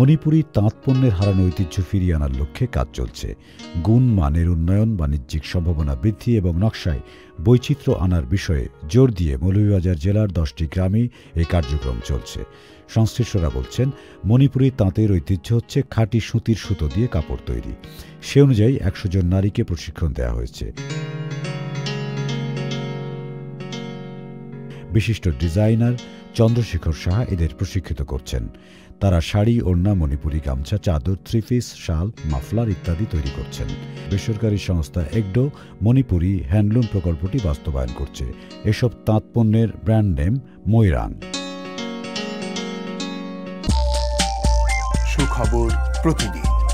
মণিপুরি তাঁত পণ্যের হারানো ঐতিহ্য ফিরিয়ে আনার লক্ষ্যে কাজ চলছে। গুণ মানের উন্নয়ন, বাণিজ্যিক সম্ভাবনা বৃদ্ধি এবং নকশায় বৈচিত্র্য আনার বিষয়ে জোর দিয়ে মৌলভীবাজার জেলার 10টি গ্রামে এই কার্যক্রম চলছে। সংশ্লিষ্টরা বলছেন, মণিপুরি তাঁতের ঐতিহ্য হচ্ছে খাঁটি সুতির সুতো দিয়ে কাপড় তৈরি। সে অনুযায়ী 100 জন নারীকে প্রশিক্ষণ দেওয়া হয়েছে। বিশিষ্ট ডিজাইনার চন্দ্রশেখর সাহা এদের প্রশিক্ষিত করছেন। তারা শাড়ি, ওড়না, মণিপুরি গামছা, চাদর, থ্রি-পিস, শাল, মাফলার ইত্যাদি তৈরি করছেন। বেসরকারি সংস্থা এগডো মণিপুরি হ্যান্ডলুম প্রকল্পটি বাস্তবায়ন করছে। এসব তাঁত পণ্যের ব্র্যান্ড নেম ময়রাং। সুখবর প্রতিদিন।